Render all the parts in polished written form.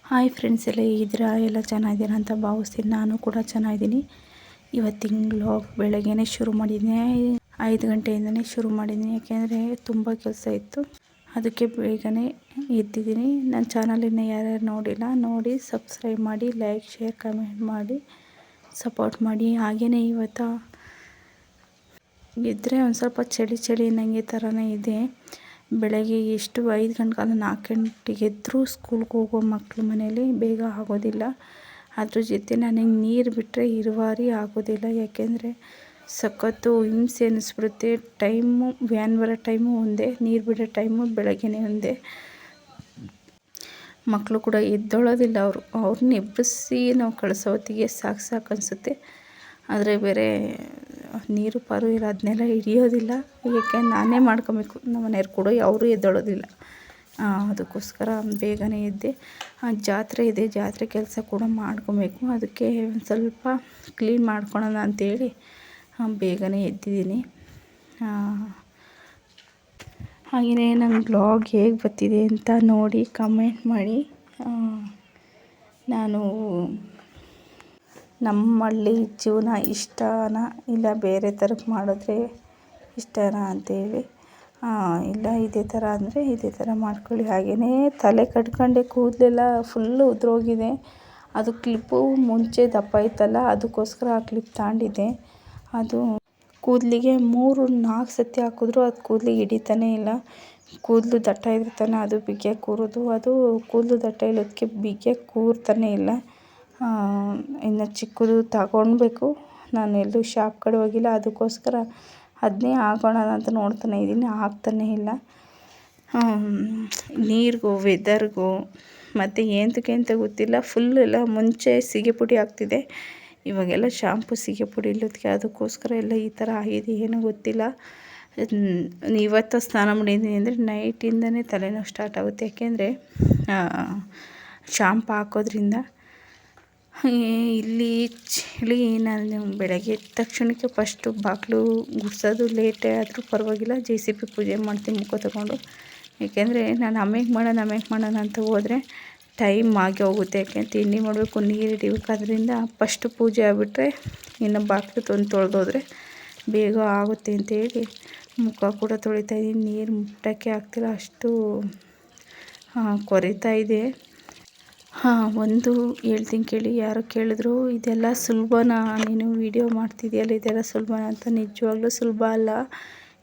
Hi friends, ಎಲ್ಲ ಹೇಗಿದ್ದೀರಾ? ಎಲ್ಲ ಚೆನ್ನಾಗಿದ್ದೀರಾ ಅಂತ ಭಾವಿಸ್ತೀನಿ. ನಾನು ಕೂಡ ಚೆನ್ನಾಗಿದ್ದೀನಿ. ಇವತ್ತಿನ ವ್ಲಾಗ್ ಬೆಳಗ್ಗೆನೇ ಶುರು ಮಾಡಿದ್ದೀನಿ. 5 ಗಂಟೆಯಿಂದನೇ ಶುರು ಮಾಡಿದ್ದೀನಿ. ಯಾಕೆಂದರೆ ತುಂಬ ಕೆಲಸ ಇತ್ತು, ಅದಕ್ಕೆ ಬೇಗನೆ ಎದ್ದಿದ್ದೀನಿ. ನನ್ನ ಚಾನಲನ್ನು ಯಾರ್ಯಾರು ನೋಡಿಲ್ಲ ನೋಡಿ ಸಬ್ಸ್ಕ್ರೈಬ್ ಮಾಡಿ, ಲೈಕ್, ಶೇರ್, ಕಮೆಂಟ್ ಮಾಡಿ ಸಪೋರ್ಟ್ ಮಾಡಿ. ಹಾಗೆಯೇ ಇವತ್ತು ಇದ್ದರೆ ಒಂದು ಸ್ವಲ್ಪ ಚಳಿ ನನಗೆ ಥರನೇ ಇದೆ. ಬೆಳಗ್ಗೆ ಎಷ್ಟು 5 ಗಂಟೆಗಲ್ಲ 4 ಗಂಟೆಗೆ ಎದ್ದರೂ ಸ್ಕೂಲ್ಗೆ ಹೋಗೋ ಮಕ್ಕಳು ಮನೇಲಿ ಬೇಗ ಆಗೋದಿಲ್ಲ. ಅದ್ರ ಜೊತೆ ನನಗೆ ನೀರು ಬಿಟ್ಟರೆ ಇರುವಾರಿ ಆಗೋದಿಲ್ಲ. ಯಾಕೆಂದರೆ ಸಖತ್ತು ಹಿಂಸೆ ಅನ್ನಿಸ್ಬಿಡುತ್ತೆ. ಟೈಮು ವ್ಯಾನ್ ಬರೋ ಟೈಮು ಒಂದೇ, ನೀರು ಬಿಡೋ ಟೈಮು ಬೆಳಗ್ಗೆನೇ ಒಂದೇ. ಮಕ್ಕಳು ಕೂಡ ಎದ್ದೊಳ್ಳೋದಿಲ್ಲ. ಅವ್ರನ್ನ ಎಬ್ಬಿಸಿ ನಾವು ಕಳಿಸೋ ಹೊತ್ತಿಗೆ ಸಾಕು ಅನಿಸುತ್ತೆ. ಆದರೆ ಬೇರೆ ನೀರು ಪಾರು ಇಲ್ಲ, ಅದನ್ನೆಲ್ಲ ಹಿಡಿಯೋದಿಲ್ಲ. ಏಕೆ ನಾನೇ ಮಾಡ್ಕೊಬೇಕು. ನಮ್ಮ ಮನೆಯವ್ರು ಕೂಡ ಅವರು ಎದ್ದೊಳ್ಳೋದಿಲ್ಲ. ಅದಕ್ಕೋಸ್ಕರ ಬೇಗನೆ ಎದ್ದೆ. ಜಾತ್ರೆ ಇದೆ, ಜಾತ್ರೆ ಕೆಲಸ ಕೂಡ ಮಾಡ್ಕೊಬೇಕು. ಅದಕ್ಕೆ ಒಂದು ಸ್ವಲ್ಪ ಕ್ಲೀನ್ ಮಾಡ್ಕೊಳೋಣ ಅಂಥೇಳಿ ಬೇಗನೆ ಎದ್ದಿದ್ದೀನಿ. ಹಾಗೆಯೇ ನನ್ನ ಬ್ಲಾಗ್ ಹೇಗೆ ಬರ್ತಿದೆ ಅಂತ ನೋಡಿ ಕಮೆಂಟ್ ಮಾಡಿ. ನಾನು ನಮ್ಮ ಹಳ್ಳಿ ಜೀವನ ಇಷ್ಟನಾ ಇಲ್ಲ ಬೇರೆ ಥರಕ್ಕೆ ಮಾಡಿದ್ರೆ ಇಷ್ಟನಾ ಅಂತೇಳಿ, ಇಲ್ಲ ಇದೇ ಥರ ಅಂದರೆ ಇದೇ ಥರ ಮಾಡ್ಕೊಳ್ಳಿ. ಹಾಗೆಯೇ ತಲೆ ಕಟ್ಕೊಂಡೆ ಕೂದಲೆಲ್ಲ ಫುಲ್ಲು ಉದುರೋಗಿದೆ. ಅದು ಕ್ಲಿಪ್ಪು ಮುಂಚೆ ದಪ್ಪ ಇತ್ತಲ್ಲ, ಅದಕ್ಕೋಸ್ಕರ ಆ ಕ್ಲಿಪ್ ತಗೊಂಡಿದ್ದೆ. ಅದು ಕೂದಲಿಗೆ 3-4 ಸತಿ ಹಾಕಿದ್ರು ಅದು ಕೂದಲಿಗೆ ಹಿಡಿತಾನೇ ಇಲ್ಲ. ಕೂದಲು ದಟ್ಟ ಇದ್ರೆ ತಾನೇ ಅದು ಬಿಗಿಯಾಗಿ ಕೂರೋದು. ಅದು ಕೂದಲು ದಟ್ಟ ಇಲ್ಲದಕ್ಕೆ ಬಿಗಿಯಾಗಿ ಕೂರ್ತಾನೇ ಇಲ್ಲ. ಇನ್ನು ಚಿಕ್ಕದು ತಗೊಳ್ಬೇಕು. ನಾನು ಎಲ್ಲೂ ಶಾಪ್ ಕಡೆ ಹೋಗಿಲ್ಲ, ಅದಕ್ಕೋಸ್ಕರ ಅದನ್ನೇ ಹಾಕೋಣ ಅಂತ ನೋಡ್ತಾನೆ ಇದ್ದೀನಿ, ಆಗ್ತಾನೇ ಇಲ್ಲ. ನೀರಿಗೂ ವೆದರ್ಗೂ ಮತ್ತು ಏನಕ್ಕೆ ಅಂತ ಗೊತ್ತಿಲ್ಲ, ಫುಲ್ ಎಲ್ಲ ಮುಂಚೆ ಸೀಗೆ ಪುಡಿ ಆಗ್ತಿದೆ, ಇವಾಗೆಲ್ಲ ಶಾಂಪು ಸೀಗೆ ಪುಡಿ ಇಲ್ಲದಕ್ಕೆ ಅದಕ್ಕೋಸ್ಕರ ಎಲ್ಲ ಈ ಥರ ಆಗಿದೆ. ಏನೂ ಗೊತ್ತಿಲ್ಲ. ಇವತ್ತು ಸ್ನಾನ ಮಾಡಿದ್ದೀನಿ ಅಂದರೆ ನೈಟಿಂದನೇ ತಲೆನೋವು ಸ್ಟಾರ್ಟ್ ಆಗುತ್ತೆ. ಯಾಕೆಂದರೆ ಶಾಂಪು ಹಾಕೋದ್ರಿಂದ. ಇಲ್ಲಿ ಚಳಿ. ನಾನು ಬೆಳಗ್ಗೆ ಎದ್ದ ತಕ್ಷಣಕ್ಕೆ ಫಸ್ಟು ಬಾಗಿಲು ಗುಡಿಸೋದು ಲೇಟೇ ಆದರೂ ಪರವಾಗಿಲ್ಲ, JCB ಪೂಜೆ ಮಾಡ್ತೀನಿ ಮುಖ ತಗೊಂಡು. ಏಕೆಂದರೆ ನಾನು ಆಮೇಲೆ ಮಾಡೋಣ ಅಂತ ಹೋದರೆ ಟೈಮ್ ಆಗಿ ಹೋಗುತ್ತೆ. ಯಾಕೆಂದರೆ ತಿಂಡಿ ಮಾಡಬೇಕು, ನೀರು ಹಿಡಿಬೇಕು. ಅದರಿಂದ ಫಸ್ಟು ಪೂಜೆ ಆಗಿಬಿಟ್ರೆ ಇನ್ನು ಬಾಗಿಲು ತೊಳೆದೋದ್ರೆ ಬೇಗ ಆಗುತ್ತೆ ಅಂತೇಳಿ ಮುಖ ಕೂಡ ತೊಳಿತಾಯಿದ್ದೀನಿ. ನೀರು ಮುಟ್ಟೋಕ್ಕೆ ಆಗ್ತಿಲ್ಲ, ಅಷ್ಟು ಕೊರಿತಾ ಇದೆ. ಒಂದು ಹೇಳ್ತೀನಿ ಕೇಳಿ. ಯಾರೋ ಕೇಳಿದ್ರು, ಇದೆಲ್ಲ ಸುಲಭನಾ, ನೀನು ವಿಡಿಯೋ ಮಾಡ್ತಿದ್ದೀಯಲ್ಲ ಇದೆಲ್ಲ ಸುಲಭನಾ ಅಂತ. ನಿಜವಾಗ್ಲೂ ಸುಲಭ ಅಲ್ಲ,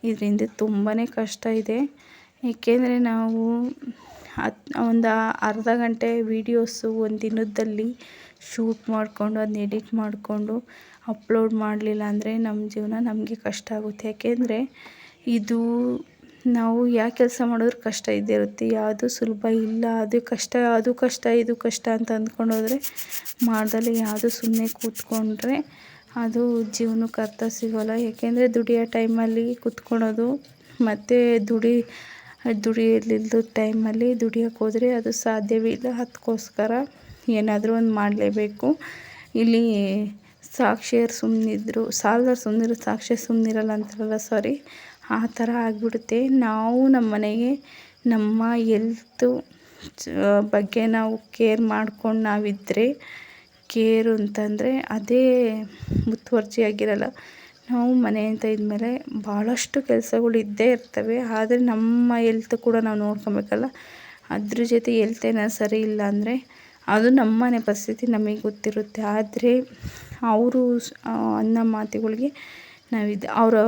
ಇದರಿಂದ ತುಂಬಾ ಕಷ್ಟ ಇದೆ. ಏಕೆಂದರೆ ನಾವು ಒಂದು ಅರ್ಧ ಗಂಟೆ ವೀಡಿಯೋಸು ಒಂದು ದಿನದಲ್ಲಿ ಶೂಟ್ ಮಾಡಿಕೊಂಡು ಅದನ್ನ ಎಡಿಟ್ ಮಾಡಿಕೊಂಡು ಅಪ್ಲೋಡ್ ಮಾಡಲಿಲ್ಲ ಅಂದರೆ ನಮ್ಮ ಜೀವನ ನಮಗೆ ಕಷ್ಟ ಆಗುತ್ತೆ. ಯಾಕೆಂದರೆ ಇದು ನಾವು ಯಾವ ಕೆಲಸ ಮಾಡಿದ್ರೂ ಕಷ್ಟ ಇದ್ದೇ ಇರುತ್ತೆ. ಯಾವುದು ಸುಲಭ ಇಲ್ಲ. ಅದು ಕಷ್ಟ ಇದು ಕಷ್ಟ ಅಂತ ಅಂದ್ಕೊಂಡೋದ್ರೆ ಮಾಡ್ದಲ್ಲಿ ಯಾವುದು ಸುಮ್ಮನೆ ಕೂತ್ಕೊಂಡ್ರೆ ಅದು ಜೀವನಕ್ಕೆ ಅರ್ಥ ಸಿಗೋಲ್ಲ. ಏಕೆಂದರೆ ದುಡಿಯೋ ಟೈಮಲ್ಲಿ ಕೂತ್ಕೊಳ್ಳೋದು ಮತ್ತು ದುಡಿಯಲಿಲ್ಲದ ಟೈಮಲ್ಲಿ ದುಡಿಯೋಕ್ಕೆ ಹೋದರೆ ಅದು ಸಾಧ್ಯವಿಲ್ಲ. ಅದಕ್ಕೋಸ್ಕರ ಏನಾದರೂ ಒಂದು ಮಾಡಲೇಬೇಕು. ಇಲ್ಲಿ ಸಾಕ್ಷಿಯರು ಸುಮ್ಮನಿದ್ರು ಸಾಲದವ್ರು ಸುಮ್ಮನಿರು, ಸಾಕ್ಷಿ ಸುಮ್ಮನಿರಲ್ಲ ಅಂತಾರಲ್ಲ, ಸಾರಿ, ಆ ಥರ ಆಗಿಬಿಡುತ್ತೆ. ನಾವು ನಮ್ಮ ಮನೆಗೆ ನಮ್ಮ ಎಲ್ತು ಬಗ್ಗೆ ನಾವು ಕೇರ್ ಮಾಡ್ಕೊಂಡು ನಾವಿದ್ದರೆ, ಕೇರು ಅಂತಂದರೆ ಅದೇ ಮುತುವರ್ಜಿಯಾಗಿರಲ್ಲ. ನಾವು ಮನೆ ಅಂತ ಇದ್ಮೇಲೆ ಭಾಳಷ್ಟು ಕೆಲಸಗಳು ಇದ್ದೇ ಇರ್ತವೆ. ಆದರೆ ನಮ್ಮ ಎಲ್ತ್ ಕೂಡ ನಾವು ನೋಡ್ಕೊಬೇಕಲ್ಲ. ಅದ್ರ ಜೊತೆ ಎಲ್ತ್ ಏನಾದ್ರು ಸರಿ ಇಲ್ಲ ಅಂದರೆ ಅದು ನಮ್ಮ ಮನೆ ಪರಿಸ್ಥಿತಿ ನಮಗೆ ಗೊತ್ತಿರುತ್ತೆ. ಆದರೆ ಅವರು ಅನ್ನೋ ಮಾತುಗಳಿಗೆ ಅವರು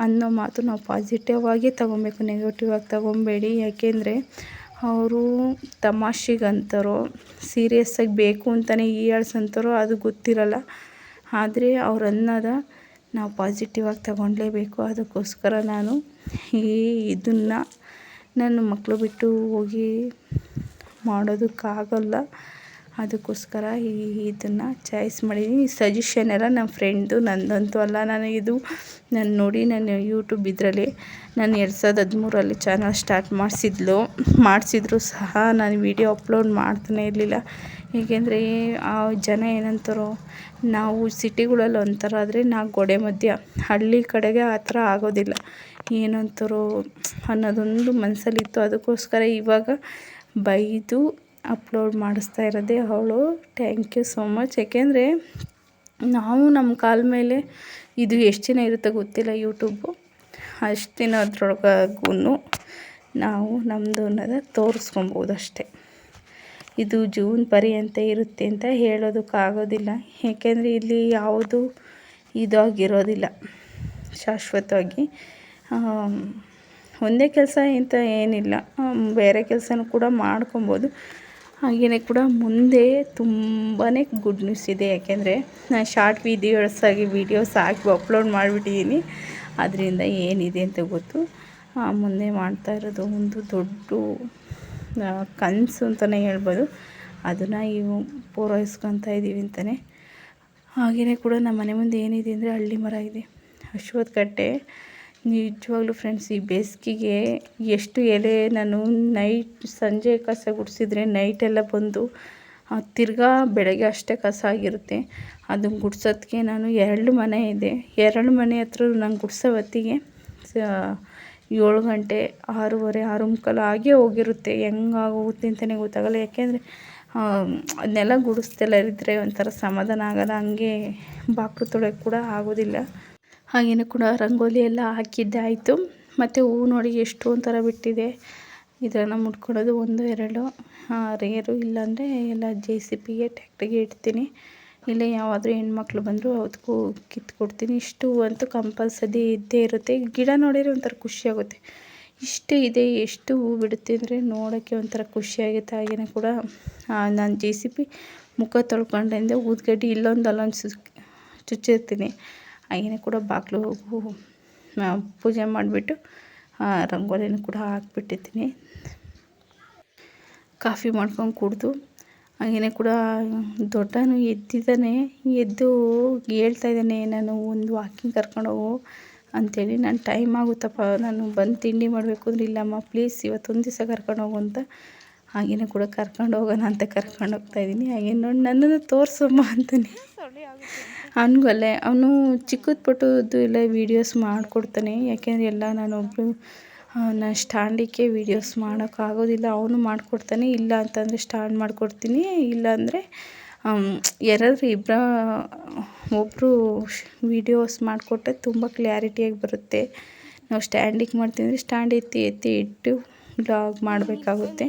ಅನ್ನೋ ಮಾತು ನಾವು ಪಾಸಿಟಿವ್ ಆಗಿ ತಗೊಬೇಕು, ನೆಗೆಟಿವ್ ಆಗಿ ತಗೊಬೇಡಿ. ಯಾಕೆಂದರೆ ಅವರು ತಮಾಷೆಗಂತಾರೋ ಸೀರಿಯಸ್ಸಾಗಿ ಬೇಕು ಅಂತಲೇ ಹೀಯಾಳ್ಸಂತಾರೋ ಅದು ಗೊತ್ತಿರಲ್ಲ. ಆದರೆ ಅವ್ರು ಅನ್ನೋದ ನಾವು ಪಾಸಿಟಿವ್ ಆಗಿ ತಗೊಳ್ಳೇಬೇಕು. ಅದಕ್ಕೋಸ್ಕರ ನಾನು ಇದನ್ನು ನನ್ನ ಮಕ್ಕಳು ಬಿಟ್ಟು ಹೋಗಿ ಮಾಡೋದಕ್ಕಾಗಲ್ಲ. ಅದಕ್ಕೋಸ್ಕರ ಇದನ್ನು ಚಾಯ್ಸ್ ಮಾಡಿದ್ದೀನಿ. ಸಜೆಷನ್ ಎಲ್ಲ ನಮ್ಮ ಫ್ರೆಂಡ್ದು, ನನ್ನದಂತೂ ಅಲ್ಲ. ನಾನು ನೋಡಿ ನಾನು ಯೂಟ್ಯೂಬ್ ಇದರಲ್ಲಿ ನಾನು 2013 ಚಾನಲ್ ಸ್ಟಾರ್ಟ್ ಮಾಡಿಸಿದ್ರು ಸಹ ನಾನು ವಿಡಿಯೋ ಅಪ್ಲೋಡ್ ಮಾಡ್ತಾನೆ ಇರಲಿಲ್ಲ. ಏಕೆಂದರೆ ಆ ಜನ ಏನಂತಾರೋ, ನಾವು ಸಿಟಿಗಳಲ್ಲಿ ಒಂಥರ ಆದರೆ ನಾವು ಗೋಡೆ ಮಧ್ಯ, ಹಳ್ಳಿ ಕಡೆಗೆ ಆ ಥರ ಆಗೋದಿಲ್ಲ, ಏನಂತಾರೋ ಅನ್ನೋದೊಂದು ಮನಸ್ಸಲ್ಲಿತ್ತು. ಅದಕ್ಕೋಸ್ಕರ ಇವಾಗ ಬೈದು ಅಪ್ಲೋಡ್ ಮಾಡಿಸ್ತಾ ಇರೋದೇ ಅವಳು. Thank you so much. ಯಾಕೆಂದರೆ ನಾವು ನಮ್ಮ ಕಾಲ ಮೇಲೆ ಇದು ಎಷ್ಟು ದಿನ ಇರುತ್ತೆ ಗೊತ್ತಿಲ್ಲ ಯೂಟ್ಯೂಬು, ಅಷ್ಟು ದಿನದ್ರೊಳಗೂ ನಾವು ನಮ್ಮದು ಅನ್ನೋದು ತೋರಿಸ್ಕೊಬೋದು ಅಷ್ಟೆ. ಇದು ಜೂನ್ ಪರ್ಯಂತ ಇರುತ್ತೆ ಅಂತ ಹೇಳೋದಕ್ಕಾಗೋದಿಲ್ಲ, ಏಕೆಂದರೆ ಇಲ್ಲಿ ಯಾವುದು ಇದಾಗಿರೋದಿಲ್ಲ ಶಾಶ್ವತವಾಗಿ. ಒಂದೇ ಕೆಲಸ ಅಂತ ಏನಿಲ್ಲ, ಬೇರೆ ಕೆಲಸನೂ ಕೂಡ ಮಾಡ್ಕೊಬೋದು. ಹಾಗೆಯೇ ಕೂಡ ಮುಂದೆ ತುಂಬಾ ಗುಡ್ ನ್ಯೂಸ್ ಇದೆ. ಯಾಕೆಂದರೆ ನಾನು ಶಾರ್ಟ್ ವೀಡಿಯೋಸ್ ಹಾಕಿ ಅಪ್ಲೋಡ್ ಮಾಡಿಬಿಟ್ಟಿದ್ದೀನಿ. ಅದರಿಂದ ಏನಿದೆ ಅಂತ ಗೊತ್ತು. ಮುಂದೆ ಮಾಡ್ತಾ ಇರೋದು ಒಂದು ದೊಡ್ಡ ಕನಸು ಅಂತಲೇ ಹೇಳ್ಬೋದು. ಅದನ್ನು ಇವು ಪೂರೈಸ್ಕೊತಾ ಇದ್ದೀವಿ ಅಂತಲೇ. ಹಾಗೆಯೇ ಕೂಡ ನಮ್ಮ ಮನೆ ಮುಂದೆ ಏನಿದೆ ಅಂದರೆ ಹಳ್ಳಿ ಮರ ಇದೆ, ಅಶ್ವತ್ಥ ಕಟ್ಟೆ. ನಿಜವಾಗ್ಲೂ ಫ್ರೆಂಡ್ಸ್, ಈ ಬೇಸಿಗೆಗೆ ಎಷ್ಟು ಎಲೆ ನಾನು ಸಂಜೆ ಕಸ ಗುಡಿಸಿದ್ರೆ ನೈಟೆಲ್ಲ ಬಂದು ತಿರ್ಗಾ ಬೆಳಗ್ಗೆ ಅಷ್ಟೇ ಕಸ ಆಗಿರುತ್ತೆ. ಅದನ್ನು ಗುಡ್ಸೋದಕ್ಕೆ ನಾನು 2 ಮನೆ ಇದೆ, 2 ಮನೆ ಹತ್ರ ನಾನು ಗುಡಿಸೋ ಹೊತ್ತಿಗೆ 7 ಗಂಟೆ 6:30 6:45 ಆಗೇ ಹೋಗಿರುತ್ತೆ. ಹೆಂಗಾಗೋಗುತ್ತೆ ಅಂತಲೇ ಗೊತ್ತಾಗಲ್ಲ. ಯಾಕೆಂದರೆ ಅದನ್ನೆಲ್ಲ ಗುಡಿಸ್ದೆಲ್ಲ ಇದ್ದರೆ ಒಂಥರ ಸಮಾಧಾನ ಆಗೋಲ್ಲ. ಹಂಗೆ ಬಾಕ್ಲು ತೊಳೆಯೋಕ್ಕೆ ಕೂಡ ಆಗೋದಿಲ್ಲ. ಹಾಗೆಯೇ ಕೂಡ ರಂಗೋಲಿ ಎಲ್ಲ ಹಾಕಿದ್ದಾಯಿತು. ಮತ್ತು ಹೂವು ನೋಡಿ ಎಷ್ಟು ಒಂಥರ ಬಿಟ್ಟಿದೆ. ಇದನ್ನು ಮುಟ್ಕೊಳ್ಳೋದು 1-2 ರೇರು, ಇಲ್ಲಾಂದರೆ ಎಲ್ಲ JCBಗೆ ಟ್ಯಾಕ್ಟ್ರಿಗೆ ಇಡ್ತೀನಿ. ಇಲ್ಲ ಯಾವಾದರೂ ಹೆಣ್ಮಕ್ಳು ಬಂದರೂ ಅದಕ್ಕೂ ಕಿತ್ಕೊಡ್ತೀನಿ. ಇಷ್ಟು ಅಂತೂ ಕಂಪಲ್ಸರಿ ಇದ್ದೇ ಇರುತ್ತೆ. ಗಿಡ ನೋಡಿದರೆ ಒಂಥರ ಖುಷಿಯಾಗುತ್ತೆ. ಇಷ್ಟು ಇದೆ, ಎಷ್ಟು ಹೂ ಬಿಡುತ್ತೆ ಅಂದರೆ ನೋಡೋಕ್ಕೆ ಒಂಥರ ಖುಷಿಯಾಗುತ್ತೆ. ಹಾಗೆಯೇ ಕೂಡ ನಾನು JCB ಮುಖ ತೊಳ್ಕೊಂಡಿಂದ ಊದ್ಗಡ್ಡಿ ಇಲ್ಲೊಂದು ಅಲ್ಲೊಂದು ಚುಚ್ಚಿರ್ತೀನಿ. ಹಾಗೆಯೇ ಕೂಡ ಬಾಗಿಲು ಪೂಜೆ ಮಾಡಿಬಿಟ್ಟು ರಂಗೋಲಿನೂ ಕೂಡ ಹಾಕ್ಬಿಟ್ಟಿರ್ತೀನಿ. ಕಾಫಿ ಮಾಡ್ಕೊಂಡು ಕುಡಿದು ಹಾಗೆಯೇ ಕೂಡ ದೊಡ್ಡನು ಎದ್ದಿದ್ದಾನೆ. ಎದ್ದು ಹೇಳ್ತಾ ಇದ್ದಾನೆ, ನಾನು ಒಂದು ವಾಕಿಂಗ್ ಕರ್ಕೊಂಡೋಗು ಅಂಥೇಳಿ. ನಾನು ಟೈಮ್ ಆಗುತ್ತಪ್ಪ, ನಾನು ಬಂದು ತಿಂಡಿ ಮಾಡಬೇಕು ಅಂದರೆ, ಇಲ್ಲಮ್ಮ ಪ್ಲೀಸ್ ಇವತ್ತೊಂದು ದಿವಸ ಕರ್ಕೊಂಡೋಗು ಅಂತ. ಹಾಗೆಯೇ ಕೂಡ ಕರ್ಕೊಂಡು ಹೋಗೋಣ ಅಂತ ಕರ್ಕೊಂಡೋಗ್ತಾ ಇದ್ದೀನಿ. ಹಾಗೆ ನೋಡಿ ನನ್ನನ್ನು ತೋರಿಸಮ್ಮ ಅಂತಾನೆ. ಅವನಿಗಲ್ಲೇ ಅವನು ಚಿಕ್ಕದು ಪುಟ್ಟದ್ದು ಎಲ್ಲ ವೀಡಿಯೋಸ್ ಮಾಡಿಕೊಡ್ತಾನೆ. ಯಾಕೆಂದರೆ ಎಲ್ಲ ನಾನು ಸ್ಟ್ಯಾಂಡಿಗೆ ವೀಡಿಯೋಸ್ ಮಾಡೋಕ್ಕಾಗೋದಿಲ್ಲ, ಅವನು ಮಾಡಿಕೊಡ್ತಾನೆ. ಇಲ್ಲ ಅಂತಂದರೆ ಸ್ಟ್ಯಾಂಡ್ ಮಾಡಿಕೊಡ್ತೀನಿ. ಇಲ್ಲಾಂದರೆ ಯಾರಾದರೂ ಒಬ್ಬರು ವೀಡಿಯೋಸ್ ಮಾಡಿಕೊಟ್ರೆ ತುಂಬ ಕ್ಲಾರಿಟಿಯಾಗಿ ಬರುತ್ತೆ. ನಾವು ಸ್ಟ್ಯಾಂಡಿಗೆ ಮಾಡ್ತೀವಿ ಅಂದರೆ ಸ್ಟ್ಯಾಂಡ್ ಎತ್ತಿ ಇಟ್ಟು ಬ್ಲಾಗ್ ಮಾಡಬೇಕಾಗುತ್ತೆ.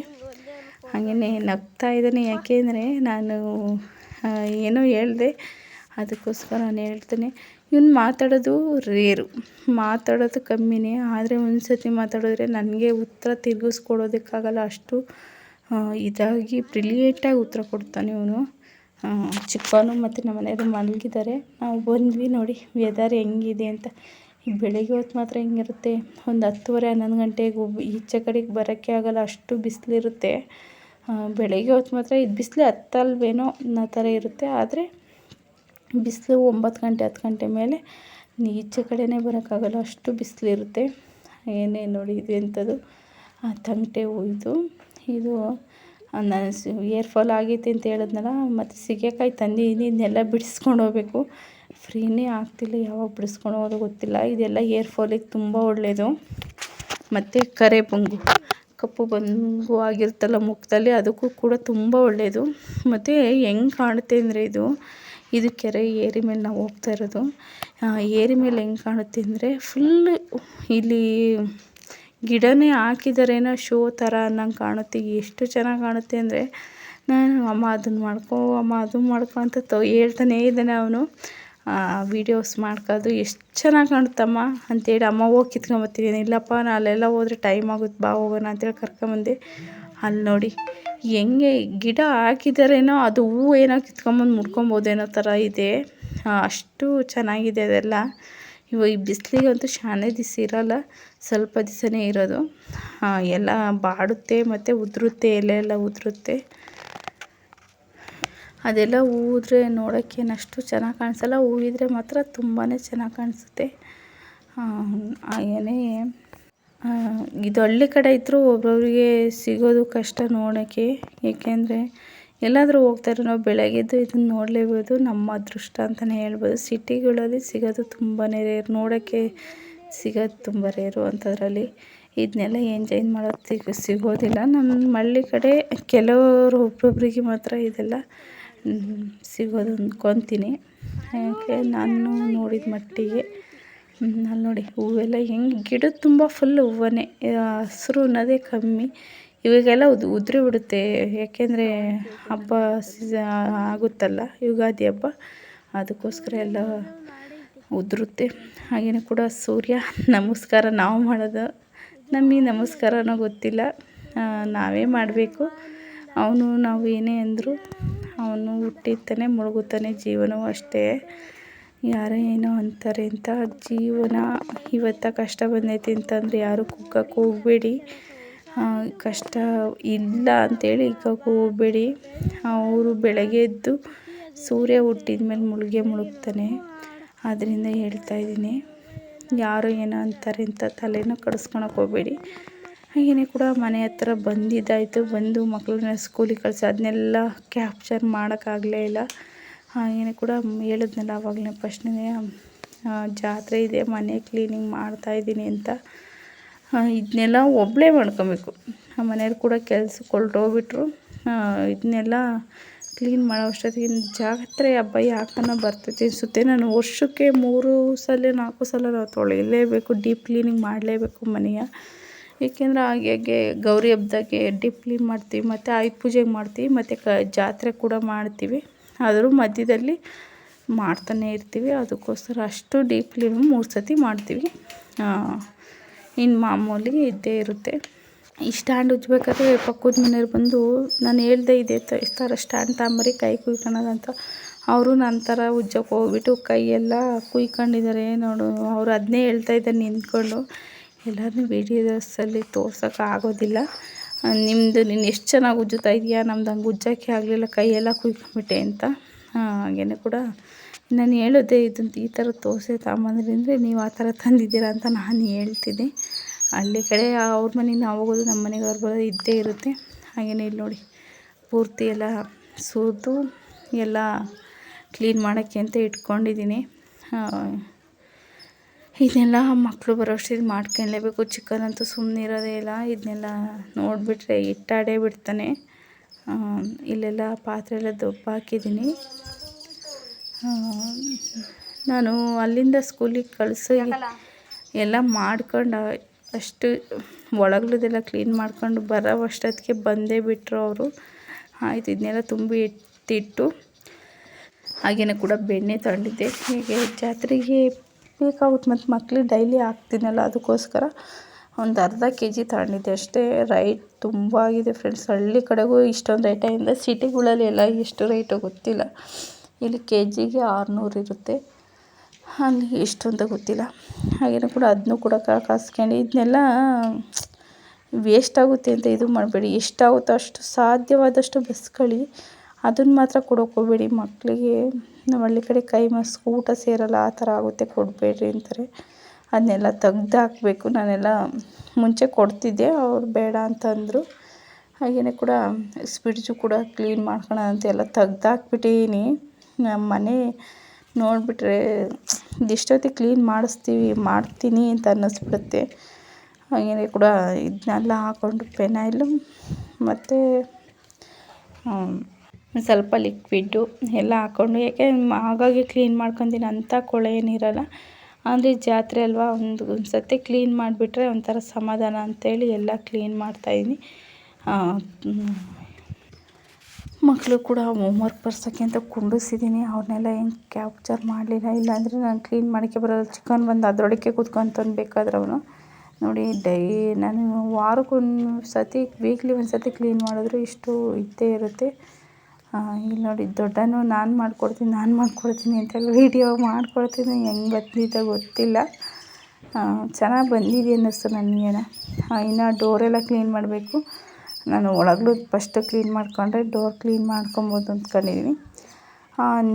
ಹಾಗೆಯೇ ನಗ್ತಾ ಇದ್ದಾನೆ. ಯಾಕೆಂದರೆ ನಾನು ಏನೋ ಹೇಳಿದೆ, ಅದಕ್ಕೋಸ್ಕರ ನಾನು ಹೇಳ್ತೇನೆ. ಇವನು ಮಾತಾಡೋದು ರೇರು, ಮಾತಾಡೋದು ಕಮ್ಮಿನೇ. ಆದರೆ ಒಂದು ಸತಿ ಮಾತಾಡಿದ್ರೆ ನನಗೆ ಉತ್ತರ ತಿರುಗಿಸ್ಕೊಡೋದಕ್ಕಾಗಲ್ಲ. ಅಷ್ಟು ಇದಾಗಿ ಬ್ರಿಲಿಯೇಟಾಗಿ ಉತ್ತರ ಕೊಡ್ತಾನೆ ಇವನು. ಚಿಕ್ಕವನು ಮತ್ತು ನಮ್ಮ ಮನೆಯವರು ಮಲಗಿದ್ದಾರೆ. ನಾವು ಬಂದ್ವಿ ನೋಡಿ ವೆದರ್ ಹೆಂಗಿದೆ ಅಂತ. ಈಗ ಬೆಳಗ್ಗೆ ಹೊತ್ತು ಮಾತ್ರ ಹಿಂಗಿರುತ್ತೆ. ಒಂದು 10:30 11 ಗಂಟೆಗೆ ಈಚೆ ಕಡೆಗೆ ಬರೋಕ್ಕೆ ಆಗೋಲ್ಲ, ಅಷ್ಟು ಬಿಸಿಲಿರುತ್ತೆ. ಬೆಳಗ್ಗೆ ಹೊತ್ತು ಮಾತ್ರ ಇದು ಬಿಸಿಲು ಹತ್ತಲ್ವೇನೋ ಅನ್ನೋ ಥರ ಇರುತ್ತೆ. ಆದರೆ ಬಿಸಿಲು 9 ಗಂಟೆ 10 ಗಂಟೆ ಮೇಲೆ ಈಚೆ ಕಡೆನೇ ಬರೋಕ್ಕಾಗಲ್ಲ, ಅಷ್ಟು ಬಿಸಿಲಿರುತ್ತೆ. ಏನೇ ನೋಡಿ ಇದು ಎಂಥದ್ದು ತಂಗಟೆ ಹೂ. ಇದು ನಾನು ಏರ್ ಫಾಲ್ ಆಗೈತೆ ಅಂತ ಹೇಳಿದ್ನಲ್ಲ, ಮತ್ತು ಸೀಗೆಕಾಯಿ ತಂದಿದ್ದೀನಿ. ಇದನ್ನೆಲ್ಲ ಬಿಡಿಸ್ಕೊಂಡು ಹೋಗ್ಬೇಕು, ಫ್ರೀನೇ ಆಗ್ತಿಲ್ಲ. ಯಾವಾಗ ಬಿಡಿಸ್ಕೊಂಡು ಹೋಗೋದು ಗೊತ್ತಿಲ್ಲ. ಇದೆಲ್ಲ ಏರ್ ಫಾಲಿಗೆ ತುಂಬ ಒಳ್ಳೆಯದು. ಮತ್ತು ಕರೆ ಬೊಂಗು, ಕಪ್ಪು ಬೊಂಗು ಆಗಿರುತ್ತಲ್ಲ ಮುಖದಲ್ಲಿ, ಅದಕ್ಕೂ ಕೂಡ ತುಂಬ ಒಳ್ಳೆಯದು. ಮತ್ತು ಹೆಂಗೆ ಕಾಣುತ್ತೆ ಅಂದರೆ ಇದು ಕೆರೆ ಏರಿ ಮೇಲೆ ನಾವು ಹೋಗ್ತಾ ಇರೋದು. ಏರಿ ಮೇಲೆ ಹೆಂಗೆ ಕಾಣುತ್ತೆ ಅಂದರೆ ಫುಲ್ಲು ಇಲ್ಲಿ ಗಿಡನೇ ಹಾಕಿದಾರೇನೋ ಶೋ ಥರ ಅನ್ನಂಗೆ ಕಾಣುತ್ತೆ. ಎಷ್ಟು ಚೆನ್ನಾಗಿ ಕಾಣುತ್ತೆ ಅಂದರೆ, ನಾನು ಅಮ್ಮ ಅದನ್ನು ಮಾಡ್ಕೊ ಅಂತ ಹೇಳ್ತಾನೇ ಇದ್ದಾನೆ ಅವನು. ವೀಡಿಯೋಸ್ ಮಾಡ್ಕೋದು ಎಷ್ಟು ಚೆನ್ನಾಗಿ ಕಾಣುತ್ತಮ್ಮ ಅಂತೇಳಿ, ಅಮ್ಮ ಹೋಗಿ ಕಿತ್ಕೊಂಬರ್ತೀನಿ. ಇಲ್ಲಪ್ಪ ನಾನು ಅಲ್ಲೆಲ್ಲ ಹೋದರೆ ಟೈಮ್ ಆಗುತ್ತೆ, ಬಾ ಹೋಗೋಣ ಅಂತೇಳಿ ಕರ್ಕೊಂಬಂದೆ. ಅಲ್ಲಿ ನೋಡಿ ಹೆಂಗೆ ಗಿಡ ಹಾಕಿದಾರೇನೋ, ಅದು ಹೂವು ಏನೋ ಕಿತ್ಕೊಂಬಂದು ಮುಡ್ಕೊಬೋದೇನೋ ಥರ ಇದೆ. ಅಷ್ಟು ಚೆನ್ನಾಗಿದೆ ಅದೆಲ್ಲ. ಈ ಬಿಸಿಲಿಗಂತೂ ಶಾನೆ ದಿವಸ ಇರೋಲ್ಲ, ಸ್ವಲ್ಪ ದಿವಸನೇ ಇರೋದು. ಎಲ್ಲ ಬಾಡುತ್ತೆ ಮತ್ತು ಉದುರುತ್ತೆ, ಎಲೆ ಎಲ್ಲ ಉದುರುತ್ತೆ. ಅದೆಲ್ಲ ಹೂವಿದ್ರೆ ನೋಡೋಕ್ಕೇನು ಅಷ್ಟು ಚೆನ್ನಾಗಿ ಕಾಣಿಸಲ್ಲ, ಹೂವಿದ್ರೆ ಮಾತ್ರ ತುಂಬಾ ಚೆನ್ನಾಗಿ ಕಾಣಿಸುತ್ತೆ. ಹಾಗೆಯೇ ಇದು ಹಳ್ಳಿ ಕಡೆ ಇದ್ದರೂ ಒಬ್ಬೊಬ್ಬರಿಗೆ ಸಿಗೋದು ಕಷ್ಟ ನೋಡೋಕ್ಕೆ. ಏಕೆಂದರೆ ಎಲ್ಲಾದರೂ ಹೋಗ್ತಾರೆ, ನಾವು ಬೆಳಗ್ಗೆದ್ದು ಇದನ್ನು ನೋಡಲೇಬೋದು, ನಮ್ಮ ಅದೃಷ್ಟ ಅಂತಲೇ ಹೇಳ್ಬೋದು. ಸಿಟಿಗಳಲ್ಲಿ ಸಿಗೋದು ತುಂಬಾ ರೇರ್, ನೋಡೋಕ್ಕೆ ಸಿಗೋದು ತುಂಬ ರೇರು ಅಂಥದ್ರಲ್ಲಿ. ಇದನ್ನೆಲ್ಲ ಎಂಜಾಯ್ ಮಾಡೋದು ಸಿಗೋದಿಲ್ಲ. ನಮ್ಮ ಹಳ್ಳಿ ಕಡೆ ಕೆಲವರು ಒಬ್ಬೊಬ್ಬರಿಗೆ ಮಾತ್ರ ಇದೆಲ್ಲ ಸಿಗೋದು ಅಂದ್ಕೊತೀನಿ. ಯಾಕೆ ನಾನು ನೋಡಿದ ಮಟ್ಟಿಗೆ ಅಲ್ಲಿ ನೋಡಿ ಹೂವೆಲ್ಲ ಹೆಂಗೆ ಗಿಡದ ತುಂಬ ಫುಲ್ ಹೂವನೇ, ಹಸಿರು ಅನ್ನೋದೇ ಕಮ್ಮಿ. ಇವಾಗೆಲ್ಲ ಉದುರಿ ಬಿಡುತ್ತೆ, ಯಾಕೆಂದರೆ ಹಬ್ಬ ಆಗುತ್ತಲ್ಲ, ಯುಗಾದಿ ಹಬ್ಬ, ಅದಕ್ಕೋಸ್ಕರ ಎಲ್ಲ ಉದುರುತ್ತೆ. ಹಾಗೆಯೇ ಕೂಡ ಸೂರ್ಯ ನಮಸ್ಕಾರ ನಾವು ಮಾಡೋದು, ನಮಗೆ ನಮಸ್ಕಾರನೋ ಗೊತ್ತಿಲ್ಲ, ನಾವೇ ಮಾಡಬೇಕು. ಅವನು ನಾವು ಏನೇ ಅಂದರೂ ಅವನು ಹುಟ್ಟಿರ್ತಾನೆ ಮುಳುಗುತ್ತಾನೆ, ಜೀವನವೂ ಅಷ್ಟೇ. ಯಾರೋ ಏನೋ ಅಂತಾರೆ ಅಂತ ಜೀವನ ಇವತ್ತು ಕಷ್ಟ ಬಂದೈತಿ ಅಂತಂದರೆ ಯಾರು ಕುಗ್ಗಕ್ಕೆ ಹೋಗಬೇಡಿ. ಕಷ್ಟ ಇಲ್ಲ ಅಂಥೇಳಿ ಹಿಗ್ಗಕ್ಕೆ ಹೋಗಬೇಡಿ. ಅವರು ಬೆಳಗ್ಗೆ ಎದ್ದು ಸೂರ್ಯ ಹುಟ್ಟಿದ ಮೇಲೆ ಮುಳುಗ್ತಾನೆ. ಆದ್ದರಿಂದ ಹೇಳ್ತಾಯಿದ್ದೀನಿ, ಯಾರು ಏನೋ ಅಂತಾರೆ ಅಂತ ತಲೆನೂ ಕೆಡಿಸ್ಕೊಳಕ್ಕೆ ಹೋಗಬೇಡಿ. ಹಾಗೆಯೇ ಕೂಡ ಮನೆ ಹತ್ರ ಬಂದಿದ್ದಾಯಿತು, ಬಂದು ಮಕ್ಕಳನ್ನ ಸ್ಕೂಲಿಗೆ ಕಳಿಸಿ ಅದನ್ನೆಲ್ಲ ಕ್ಯಾಪ್ಚರ್ ಮಾಡೋಕ್ಕಾಗಲೇ ಇಲ್ಲ. ಹಾಗೆಯೇ ಕೂಡ ಹೇಳಿದ್ನಲ್ಲ ಆವಾಗಲೇ ಫಸ್ಟ್ನೇ, ಜಾತ್ರೆ ಇದೆ, ಮನೆ ಕ್ಲೀನಿಂಗ್ ಮಾಡ್ತಾಯಿದ್ದೀನಿ ಅಂತ. ಇದನ್ನೆಲ್ಲ ಒಬ್ಬಳೇ ಮಾಡ್ಕೊಬೇಕು. ಮನೆಯವ್ರು ಕೂಡ ಕೆಲ್ಸಕ್ಕೆ ಹೊರಟೋಗ್ಬಿಟ್ರು. ಇದನ್ನೆಲ್ಲ ಕ್ಲೀನ್ ಮಾಡೋ ಅಷ್ಟೊತ್ತಿಗೆ ಜಾತ್ರೆ ಹಬ್ಬ ಯಾಕನ ಬರ್ತೈತೆ ಅನಿಸುತ್ತೆ. ನಾನು ವರ್ಷಕ್ಕೆ 3 ಸಲ 4 ಸಲ ನಾವು ತೊಳಿಲೇಬೇಕು, ಡೀಪ್ ಕ್ಲೀನಿಂಗ್ ಮಾಡಲೇಬೇಕು ಮನೆಯ. ಏಕೆಂದರೆ ಹಾಗೆ ಗೌರಿ ಹಬ್ಬದಾಗೆ ಡೀಪ್ ಕ್ಲೀನ್ ಮಾಡ್ತೀವಿ, ಮತ್ತು ಆಯುಧ ಪೂಜೆಗೆ ಮಾಡ್ತೀವಿ, ಮತ್ತು ಜಾತ್ರೆ ಕೂಡ ಮಾಡ್ತೀವಿ. ಆದರೂ ಮಧ್ಯದಲ್ಲಿ ಮಾಡ್ತಾನೆ ಇರ್ತೀವಿ. ಅದಕ್ಕೋಸ್ಕರ ಅಷ್ಟು ಡೀಪ್ ಕ್ಲೀನ್ 3 ಸತಿ ಮಾಡ್ತೀವಿ. ಇನ್ನು ಮಾಮೂಲಿ ಇದ್ದೇ ಇರುತ್ತೆ. ಈ ಸ್ಟ್ಯಾಂಡ್ ಉಜ್ಜಬೇಕಾದ್ರೆ ಪಕ್ಕದ ಮನೆಯವ್ರು ಬಂದು ನಾನು ಹೇಳ್ದೆ ಇದೇ ಥರ ಸ್ಟ್ಯಾಂಡ್ ತಗೊಂಬರಿ ಕೈ ಕುಯ್ಕೊಳ್ಳೋದಂತ. ಅವರು ನನ್ನ ಥರ ಉಜ್ಜಕ್ಕೆ ಹೋಗ್ಬಿಟ್ಟು ಕೈಯೆಲ್ಲ ಕುಯ್ಕೊಂಡಿದ್ದಾರೆ ನೋಡು. ಅವರು ಅದನ್ನೇ ಹೇಳ್ತಾಯಿದ್ದಾರೆ ನಿಂತ್ಕೊಂಡು. ಎಲ್ಲರನ್ನೂ ವೀಡಿಯೋಸಲ್ಲಿ ತೋರ್ಸೋಕ್ಕಾಗೋದಿಲ್ಲ. ನೀನು ಎಷ್ಟು ಚೆನ್ನಾಗಿ ಉಜ್ಜುತ್ತಾ ಇದೆಯಾ, ನಮ್ದು ಹಂಗೆ ಉಜ್ಜೋಕ್ಕೆ ಆಗಲಿಲ್ಲ, ಕೈಯೆಲ್ಲ ಕುಯ್ಕೊಂಬಿಟ್ಟೆ ಅಂತ. ಹಾಗೆಯೇ ಕೂಡ ನಾನು ಹೇಳಿದೆ, ಇದನ್ನು ಈ ಥರ ತೋರಿಸಿ ತಗೊಂಬಂದ್ರಿ ಅಂದರೆ ನೀವು ಆ ಥರ ತಂದಿದ್ದೀರಾ ಅಂತ ನಾನು ಹೇಳ್ತಿದ್ದೆ. ಹಳ್ಳಿ ಕಡೆ ಅವ್ರ ಮನೆಗೆ ನಾವು ಹೋಗೋದು, ನಮ್ಮ ಮನೆಗೆ ಅವ್ರು ಬರೋದು ಇದ್ದೇ ಇರುತ್ತೆ. ಹಾಗೆಯೇ ಇಲ್ಲಿ ನೋಡಿ ಪೂರ್ತಿ ಎಲ್ಲ ಸೂದು ಎಲ್ಲ ಕ್ಲೀನ್ ಮಾಡೋಕ್ಕೆ ಅಂತ ಇಟ್ಕೊಂಡಿದ್ದೀನಿ. ಇದನ್ನೆಲ್ಲ ಮಕ್ಕಳು ಬರೋ ಅಷ್ಟಿಗೆ ಮಾಡ್ಕೊಳ್ಳೇಬೇಕು. ಚಿಕನ್ ಅಂತೂ ಸುಮ್ಮನೆ ಇರೋದೇ ಇಲ್ಲ. ಇದನ್ನೆಲ್ಲ ನೋಡಿಬಿಟ್ರೆ ಇಟ್ಟಾಡೇ ಬಿಡ್ತಾನೆ. ಇಲ್ಲೆಲ್ಲ ಪಾತ್ರೆ ಎಲ್ಲ ದೊಪ್ಪು ಹಾಕಿದ್ದೀನಿ. ನಾನು ಅಲ್ಲಿಂದ ಸ್ಕೂಲಿಗೆ ಕಳಿಸಿ ಎಲ್ಲ ಮಾಡ್ಕೊಂಡು ಅಷ್ಟು ಒಳಗಡೆದೆಲ್ಲ ಕ್ಲೀನ್ ಮಾಡ್ಕೊಂಡು ಬರೋ ಅಷ್ಟೊತ್ತಿಗೆ ಬಂದೇ ಬಿಟ್ಟರು ಅವರು. ಆಯಿತು, ಇದನ್ನೆಲ್ಲ ತುಂಬಿ ಎತ್ತಿಟ್ಟು ಹಾಗೆಯೇ ಕೂಡ ಬೆಣ್ಣೆ ತಗೊಂಡಿದ್ದೆ. ಹೀಗೆ ಜಾತ್ರೆಗೆ ಬೇಕಾಗುತ್ತೆ, ಮತ್ತು ಮಕ್ಳಿಗೆ ಡೈಲಿ ಹಾಕ್ತೀನಲ್ಲ, ಅದಕ್ಕೋಸ್ಕರ ಒಂದು ಅರ್ಧ kg ತಗೊಂಡಿದ್ದೆ ಅಷ್ಟೇ. ರೈಟ್ ತುಂಬ ಆಗಿದೆ ಫ್ರೆಂಡ್ಸ್. ಹಳ್ಳಿ ಕಡೆಗೂ ಇಷ್ಟೊಂದು ರೇಟಿಂದ, ಸಿಟಿಗಳಲ್ಲಿ ಎಲ್ಲ ಎಷ್ಟು ರೇಟು ಗೊತ್ತಿಲ್ಲ. ಇಲ್ಲಿ kgಗೆ 600 ಇರುತ್ತೆ, ಅಲ್ಲಿ ಎಷ್ಟು ಅಂತ ಗೊತ್ತಿಲ್ಲ. ಹಾಗೆಯೇ ಕೂಡ ಅದನ್ನೂ ಕೂಡ ಕಾಸ್ಕೊಂಡು ಇದನ್ನೆಲ್ಲ ವೇಸ್ಟ್ ಆಗುತ್ತೆ ಅಂತ ಇದು ಮಾಡಬೇಡಿ. ಎಷ್ಟಾಗುತ್ತೋ ಅಷ್ಟು ಸಾಧ್ಯವಾದಷ್ಟು ಬಸ್ಕೊಳ್ಳಿ. ಅದನ್ನು ಮಾತ್ರ ಕೊಡೋಕೆ ಹೋಗಬೇಡಿ ಮಕ್ಕಳಿಗೆ. ನಮ್ಮ ಹಳ್ಳಿ ಕಡೆ ಕೈ ಊಟ ಸೇರಲ್ಲ, ಆ ಥರ ಆಗುತ್ತೆ, ಕೊಡಬೇಡ್ರಿ ಅಂತಾರೆ. ಅದನ್ನೆಲ್ಲ ತೆಗ್ದು ಹಾಕಬೇಕು. ನಾನೆಲ್ಲ ಮುಂಚೆ ಕೊಡ್ತಿದ್ದೆ, ಅವ್ರು ಬೇಡ ಅಂತಂದರು. ಹಾಗೆಯೇ ಕೂಡ ಫ್ರಿಡ್ಜು ಕೂಡ ಕ್ಲೀನ್ ಮಾಡ್ಕೊಳ್ಳೋಣ ಅಂತ ಎಲ್ಲ ತೆಗ್ದು ಹಾಕ್ಬಿಟ್ಟಿದ್ದೀನಿ. ನಮ್ಮ ಮನೆ ನೋಡಿಬಿಟ್ರೆ ಇಷ್ಟೊತ್ತಿಗೆ ಕ್ಲೀನ್ ಮಾಡ್ತೀನಿ ಅಂತ ಅನ್ನಿಸ್ಬಿಡುತ್ತೆ. ಹಾಗೆಯೇ ಕೂಡ ಇದನ್ನೆಲ್ಲ ಹಾಕ್ಕೊಂಡು ಫೆನೈಲು ಮತ್ತು ಸ್ವಲ್ಪ ಲಿಕ್ವಿಡ್ಡು ಎಲ್ಲ ಹಾಕ್ಕೊಂಡು, ಯಾಕೆ ಹಾಗಾಗಿ ಕ್ಲೀನ್ ಮಾಡ್ಕೊತೀನಿ, ಅಂಥ ಕೊಳೆ ಏನಿರಲ್ಲ. ಅಂದರೆ ಜಾತ್ರೆ ಅಲ್ವಾ, ಒಂದು ಸತಿ ಕ್ಲೀನ್ ಮಾಡಿಬಿಟ್ರೆ ಒಂಥರ ಸಮಾಧಾನ ಅಂತೇಳಿ ಎಲ್ಲ ಕ್ಲೀನ್ ಮಾಡ್ತಾಯಿದ್ದೀನಿ. ಮಕ್ಕಳು ಕೂಡ ಹೋಮ್ವರ್ಕ್ ಬರ್ಸೋಕ್ಕೆ ಅಂತ ಕುಂಡಿಸಿದ್ದೀನಿ. ಅವ್ರನ್ನೆಲ್ಲ ಏನು ಕ್ಯಾಪ್ಚರ್ ಮಾಡಲಿಲ್ಲ, ಇಲ್ಲಾಂದರೆ ನಾನು ಕ್ಲೀನ್ ಮಾಡೋಕ್ಕೆ ಬರೋಲ್ಲ. ಚಿಕನ್ ಬಂದು ಅದರೊಳಗೆ ಕೂತ್ಕೊಂತಾನೆ ಬೇಕಾದ್ರೆ ಅವನು. ನೋಡಿ ನಾನು ವಾರಕ್ಕೊಂದು ಸತಿ, ವೀಕ್ಲಿ ಒಂದು ಸತಿ ಕ್ಲೀನ್ ಮಾಡಿದ್ರು ಇಷ್ಟು ಇದ್ದೇ ಇರುತ್ತೆ. ಇಲ್ಲಿ ನೋಡಿ ದೊಡ್ಡನು ನಾನು ಮಾಡ್ಕೊಡ್ತೀನಿ ಅಂತೆಲ್ಲ ವೀಡಿಯೋ ಮಾಡ್ಕೊಡ್ತೀನಿ. ಹೆಂಗೆ ಬಂದಿದ್ದ ಗೊತ್ತಿಲ್ಲ, ಚೆನ್ನಾಗಿ ಬಂದಿದೆ ಅನ್ನಿಸ್ತು ನನಗೇನ. ಇನ್ನು ಡೋರೆಲ್ಲ ಕ್ಲೀನ್ ಮಾಡಬೇಕು. ನಾನು ಒಳಗಲು ಫಸ್ಟು ಕ್ಲೀನ್ ಮಾಡಿಕೊಂಡ್ರೆ ಡೋರ್ ಕ್ಲೀನ್ ಮಾಡ್ಕೊಬೋದು ಅಂದ್ಕೊಂಡಿದ್ದೀನಿ.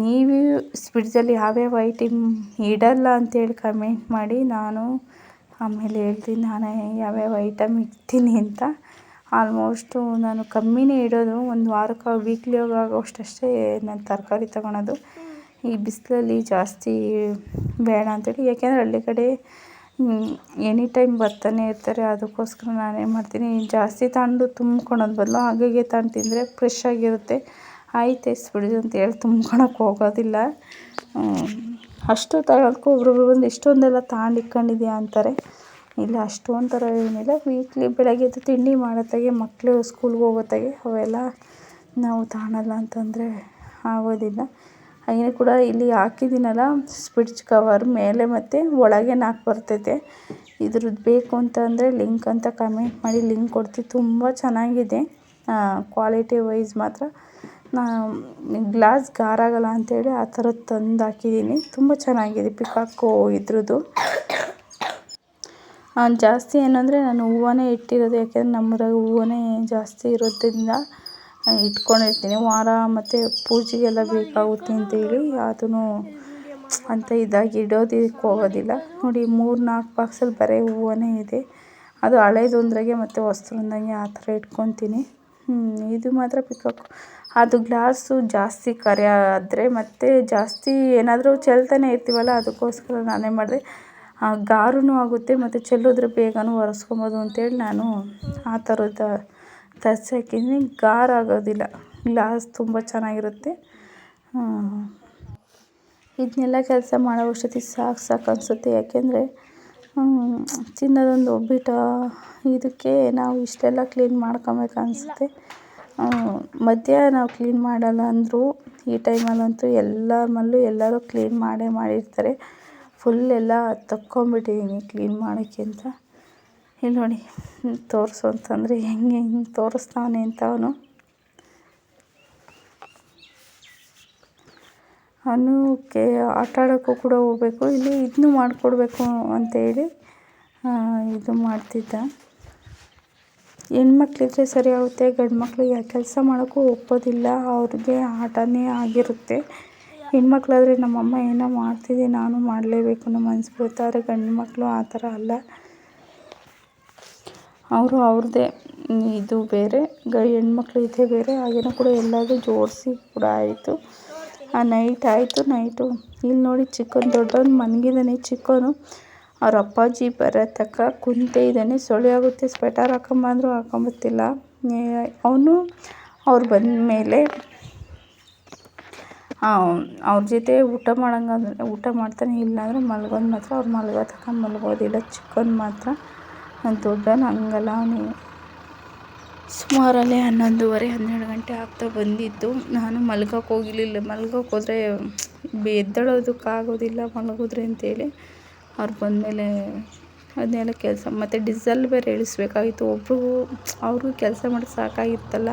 ನೀವು ಫ್ರಿಡ್ಜಲ್ಲಿ ಯಾವ್ಯಾವ ಐಟಮ್ ಇಡಲ್ಲ ಅಂತೇಳಿ ಕಮೆಂಟ್ ಮಾಡಿ. ನಾನು ಆಮೇಲೆ ಹೇಳ್ತೀನಿ ನಾನು ಯಾವ್ಯಾವ ಐಟಮ್ ಇಡ್ತೀನಿ ಅಂತ. ಆಲ್ಮೋಸ್ಟು ನಾನು ಕಮ್ಮಿನೇ ಇಡೋದು, ಒಂದು ವಾರಕ್ಕೆ ವೀಕ್ಲಿ ಆಗೋಷ್ಟಷ್ಟೇ ನಾನು ತರಕಾರಿ ತೊಗೊಳೋದು. ಈ ಬಿಸಿಲಲ್ಲಿ ಜಾಸ್ತಿ ಬೇಡ ಅಂತೇಳಿ, ಯಾಕೆಂದರೆ ಹಳ್ಳಿ ಕಡೆ ಎನಿ ಟೈಮ್ ಬರ್ತಾನೆ ಇರ್ತಾರೆ. ಅದಕ್ಕೋಸ್ಕರ ನಾನೇನು ಮಾಡ್ತೀನಿ, ಜಾಸ್ತಿ ತಗೊಂಡು ತುಂಬ್ಕೊಳೋದು ಬದಲು ಹಾಗೆ ತಗೊಂಡು ತಿಂದರೆ ಫ್ರೆಶ್ ಆಗಿರುತ್ತೆ. ಆಯ್ತು ಎಸ್ಬಿಡಿ ಅಂತೇಳಿ ತುಂಬ್ಕೊಳಕ್ಕೆ ಹೋಗೋದಿಲ್ಲ. ಅಷ್ಟು ತಗೊಳಕ್ಕೂ ಒಬ್ರೊಬ್ರು ಬಂದು ಇಷ್ಟೊಂದೆಲ್ಲ ತಗೊಂಡು ಇಟ್ಕೊಂಡಿದ್ಯಾ ಅಂತಾರೆ. ಇಲ್ಲ ಅಷ್ಟೊಂದು ಥರ ಏನಿಲ್ಲ. ವೀಕ್ಲಿ ಬೆಳಗ್ಗೆ ಎದ್ದು ತಿಂಡಿ ಮಾಡೋತ್ತಾಗೆ, ಮಕ್ಕಳು ಸ್ಕೂಲ್ಗೆ ಹೋಗೋತ್ತಾಗೆ ಅವೆಲ್ಲ ನಾವು ತಗೊಳಲ್ಲ ಅಂತಂದರೆ ಆಗೋದಿಲ್ಲ. ಹಾಗೆ ಕೂಡ ಇಲ್ಲಿ ಹಾಕಿದ್ದೀನಲ್ಲ ಸ್ಪಿಡ್ಚ್ ಕವರ್ ಮೇಲೆ ಮತ್ತು ಒಳಗೆ 4 ಬರ್ತೈತೆ. ಇದ್ರದ್ದು ಬೇಕು ಅಂತ ಅಂದರೆ ಲಿಂಕ್ ಅಂತ ಕಮೆಂಟ್ ಮಾಡಿ, ಲಿಂಕ್ ಕೊಡ್ತೀವಿ. ತುಂಬ ಚೆನ್ನಾಗಿದೆ ಕ್ವಾಲಿಟಿ ವೈಸ್ ಮಾತ್ರ. ಗ್ಲಾಸ್ ಗಾರಾಗಲ್ಲ ಅಂಥೇಳಿ ಆ ಥರದ್ದು ತಂದು ಹಾಕಿದ್ದೀನಿ. ತುಂಬ ಚೆನ್ನಾಗಿದೆ ಪಿಕಾಕೋ ಇದ್ರದ್ದು. ಜಾಸ್ತಿ ಏನಂದರೆ ನಾನು ಹೂವನ್ನೇ ಇಟ್ಟಿರೋದು, ಯಾಕೆಂದರೆ ನಮ್ಮೂರಾಗ ಹೂವನ್ನೇ ಜಾಸ್ತಿ ಇರೋದ್ರಿಂದ ಇಟ್ಕೊಂಡಿರ್ತೀನಿ. ವಾರ ಮತ್ತು ಪೂಜೆಗೆಲ್ಲ ಬೇಕಾಗುತ್ತೆ ಅಂತೇಳಿ ಅದನ್ನು ಅಂತ ಇದಾಗಿ ಇಡೋದಕ್ಕೆ ಹೋಗೋದಿಲ್ಲ. ನೋಡಿ 3-4 ಬಾಕ್ಸಲ್ಲಿ ಬರೀ ಹೂವನ್ನೇ ಇದೆ. ಅದು ಹಳೇದೊಂದ್ರಾಗೆ ಮತ್ತು ಹೊಸದೊಂದಾಗೆ ಆ ಥರ ಇಟ್ಕೊತೀನಿ. ಇದು ಮಾತ್ರ ಪಿಕಾಕು. ಅದು ಗ್ಲಾಸು ಜಾಸ್ತಿ ಕರೆ ಆದರೆ ಮತ್ತು ಜಾಸ್ತಿ ಏನಾದರೂ ಚೆಲ್ತಾನೆ ಇರ್ತೀವಲ್ಲ, ಅದಕ್ಕೋಸ್ಕರ ನಾನೇನು ಮಾಡಿದೆ, ಗಾರೂ ಆಗುತ್ತೆ ಮತ್ತು ಚೆಲ್ಲಿದ್ರೆ ಬೇಗನೂ ಒರೆಸ್ಕೊಬೋದು ಅಂತೇಳಿ ನಾನು ಆ ಥರದ್ದು ತರ್ಸಿ ಹಾಕಿದ್ದೀನಿ. ಗಾರಾಗೋದಿಲ್ಲ. ಗ್ಲಾಸ್ ತುಂಬ ಚೆನ್ನಾಗಿರುತ್ತೆ. ಇದನ್ನೆಲ್ಲ ಕೆಲಸ ಮಾಡೋ ಅಷ್ಟೊತ್ತಿಗೆ ಸಾಕು ಅನಿಸುತ್ತೆ. ಯಾಕೆಂದರೆ ಚಿನ್ನದೊಂದು ಒಬ್ಬಿಟ್ಟು ಇದಕ್ಕೆ ನಾವು ಇಷ್ಟೆಲ್ಲ ಕ್ಲೀನ್ ಮಾಡ್ಕೊಬೇಕು ಅನಿಸುತ್ತೆ. ಮಧ್ಯ ನಾವು ಕ್ಲೀನ್ ಮಾಡಲ್ಲ ಅಂದರೂ ಈ ಟೈಮಲ್ಲಂತೂ ಎಲ್ಲರೂ ಕ್ಲೀನ್ ಮಾಡಿರ್ತಾರೆ. ಫುಲ್ ಎಲ್ಲ ತಕ್ಕೊಂಬಿಟ್ಟಿದ್ದೀನಿ ಕ್ಲೀನ್ ಮಾಡೋಕ್ಕೆ ಅಂತ. ಇಲ್ಲಿ ನೋಡಿ, ತೋರಿಸು ಅಂತಂದರೆ ಹೆಂಗೆ ತೋರಿಸ್ತಾವನೆ ಅಂತ ಅವನಿಗೆ ಆಟ ಆಡೋಕ್ಕೂ ಕೂಡ ಹೋಗಬೇಕು. ಇಲ್ಲಿ ಇದನ್ನು ಮಾಡಿಕೊಡ್ಬೇಕು ಅಂತೇಳಿ ಇದು ಮಾಡ್ತಿದ್ದ. ಹೆಣ್ಮಕ್ಳಿದ್ರೆ ಸರಿ ಆಗುತ್ತೆ, ಗಂಡು ಮಕ್ಳಿಗೆ ಕೆಲಸ ಮಾಡೋಕ್ಕೂ ಒಪ್ಪೋದಿಲ್ಲ. ಅವ್ರಿಗೆ ಆಟನೇ ಆಗಿರುತ್ತೆ. ಹೆಣ್ಮಕ್ಳಾದರೆ ನಮ್ಮಮ್ಮ ಏನೋ ಮಾಡ್ತಿದ್ದೆ ನಾನು ಮಾಡಲೇಬೇಕು ನಮ್ಮ ಅನಿಸ್ಬಿಡುತ್ತೆ. ಆದರೆ ಗಂಡು ಮಕ್ಕಳು ಆ ಥರ ಅಲ್ಲ. ಅವರು ಅವ್ರದ್ದೇ ಇದು ಬೇರೆ, ಹೆಣ್ಮಕ್ಳು ಇದೇ ಬೇರೆ. ಹಾಗೇನೂ ಕೂಡ ಎಲ್ಲದೂ ಜೋಡಿಸಿ ಕೂಡ ಆಯಿತು. ನೈಟ್ ಆಯಿತು. ನೈಟು ಇಲ್ಲಿ ನೋಡಿ ಚಿಕ್ಕವನು, ದೊಡ್ಡವನು ಮಲಗಿದ್ದಾನೆ. ಚಿಕ್ಕವನು ಅವ್ರ ಅಪ್ಪಾಜಿ ಬರೋ ತನಕ ಕುಂತೇ ಇದ್ದಾನೆ. ಸೊಳ್ಳೆ ಆಗುತ್ತೆ ಸ್ವೆಟರ್ ಹಾಕೊಂಬಂದ್ರು ಹಾಕೊಂಬತ್ತಿಲ್ಲ. ಅವನು ಅವ್ರು ಬಂದ ಮೇಲೆ ಅವ್ರ ಜೊತೆ ಊಟ ಮಾಡ್ತಾನೆ. ಇಲ್ಲಾಂದರೆ ಮಲ್ಗೋದು ಮಾತ್ರ ಅವ್ರು ಮಲ್ಗೋ ತನಕ ಮಲ್ಗೋದಿಲ್ಲ. ಚಿಕ್ಕವನು ಮಾತ್ರ. ದೊಡ್ಡವನು ಹಂಗಲ್ಲ. ಅವನು ಸುಮಾರಲ್ಲೇ 11:30-12 ಗಂಟೆ ಆಗ್ತಾ ಬಂದಿದ್ದು. ನಾನು ಮಲ್ಗೋಕ್ಕೆ ಹೋಗಿರಲಿಲ್ಲ. ಮಲ್ಗೋಕ್ಕೆ ಹೋದರೆ ಎದ್ದೇಳೋದಕ್ಕಾಗೋದಿಲ್ಲ ಮಲಗಿದ್ರೆ ಅಂತೇಳಿ ಅವ್ರು ಬಂದಮೇಲೆ ಅದನ್ನೆಲ್ಲ ಕೆಲಸ ಮತ್ತು ಡೀಸೆಲ್ ಬೇರೆ ಇಳಿಸ್ಬೇಕಾಗಿತ್ತು. ಅವ್ರಿಗೂ ಕೆಲಸ ಮಾಡಿ ಸಾಕಾಗಿತ್ತಲ್ಲ,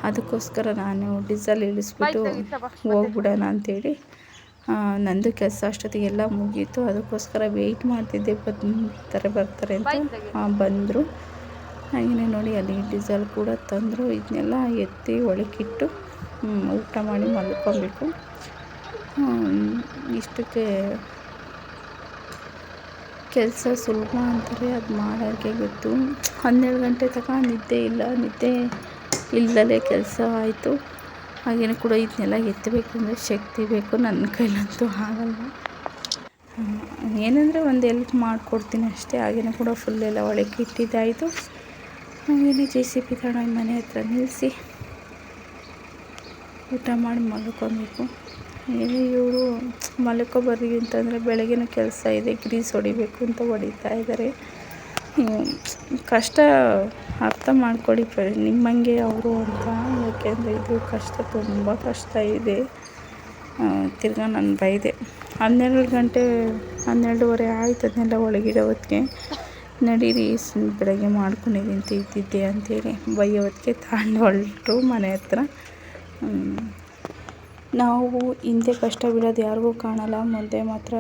ಅದಕ್ಕೋಸ್ಕರ ನಾನು ಡೀಸೆಲ್ ಇಳಿಸ್ಬಿಟ್ಟು ಹೋಗ್ಬಿಡೋಣ ಅಂಥೇಳಿ ನಂದು ಕೆಲಸ ಅಷ್ಟೊತ್ತಿಗೆಲ್ಲ ಮುಗೀತು. ಅದಕ್ಕೋಸ್ಕರ ವೆಯ್ಟ್ ಮಾಡ್ತಿದ್ದೆ, ಬರ್ತಾರೆ ಅಂತ. ಬಂದರು. ಹಾಗೆಯೇ ನೋಡಿ ಅಲ್ಲಿ ಡೀಸೆಲ್ ಕೂಡ ತಂದರು. ಇದನ್ನೆಲ್ಲ ಎತ್ತಿ ಒಳಗಿಟ್ಟು ಊಟ ಮಾಡಿ ಮಲ್ಕೊಬೇಕು. ಇಷ್ಟಕ್ಕೆ ಕೆಲಸ ಸುಲಭ ಅಂತಾರೆ, ಅದು ಮಾಡೋರಿಗೆ ಗೊತ್ತು. 12 ಗಂಟೆ ತನಕ ನಿದ್ದೆ ಇಲ್ಲದಲೇ ಕೆಲಸ ಆಯಿತು. ಹಾಗೆಯೇ ಕೂಡ ಇದನ್ನೆಲ್ಲ ಎತ್ತಬೇಕಂದ್ರೆ ಶಕ್ತಿ ಬೇಕು. ನನ್ನ ಕೈಲಂತೂ ಆಗಲ್ಲ. ಏನಂದರೆ ಒಂದು ಹೆಲ್ಪ್ ಮಾಡಿಕೊಡ್ತೀನಿ ಅಷ್ಟೇ. ಹಾಗೆಯೇ ಕೂಡ ಫುಲ್ಲೆಲ್ಲ ಒಳಗೆ ಇಟ್ಟಿದ್ದಾಯಿತು. ಹಾಗೆಯೇ JCB ತಗೊಂಡು ಮನೆ ಹತ್ರ ನಿಲ್ಲಿಸಿ ಊಟ ಮಾಡಿ ಮಲ್ಕೊಬೇಕು. ಇವರು ಮಲ್ಕೊಬರ್ರಿ ಅಂತಂದರೆ ಬೆಳಗಿನ ಕೆಲಸ ಇದೆ, ಗ್ರೀಸ್ ಹೊಡಿಬೇಕು ಅಂತ ಹೊಡಿತಾ ಇದ್ದಾರೆ. ಕಷ್ಟ ಅರ್ಥ ಮಾಡ್ಕೊಳ್ಳಿ ನಿಮ್ಮಂಗೆ ಅವರು ಅಂತ. ಯಾಕೆಂದರೆ ಇದು ಕಷ್ಟ, ತುಂಬ ಕಷ್ಟ ಇದೆ. ತಿರ್ಗಾ ನಾನು ಬೈದೆ. 12 ಗಂಟೆ 12:30 ಆಯ್ತು ಅದನ್ನೆಲ್ಲ ಒಳಗಿಡೋ ಹೊತ್ತಿಗೆ. ನಡೀರಿ ಬೆಳಗ್ಗೆ ಮಾಡ್ಕೊಂಡಿದ್ದೀನಿ ತಿಂತಿದ್ದೆ ಅಂತೇಳಿ ಬೈಯೋ ಹೊತ್ತಿಗೆ ತಗೊಂಡು ಹೊರಟರು ಮನೆ ಹತ್ರ. ನಾವು ಹಿಂದೆ ಕಷ್ಟ ಬೀಳೋದು ಯಾರಿಗೂ ಕಾಣಲ್ಲ. ಮುಂದೆ ಮಾತ್ರ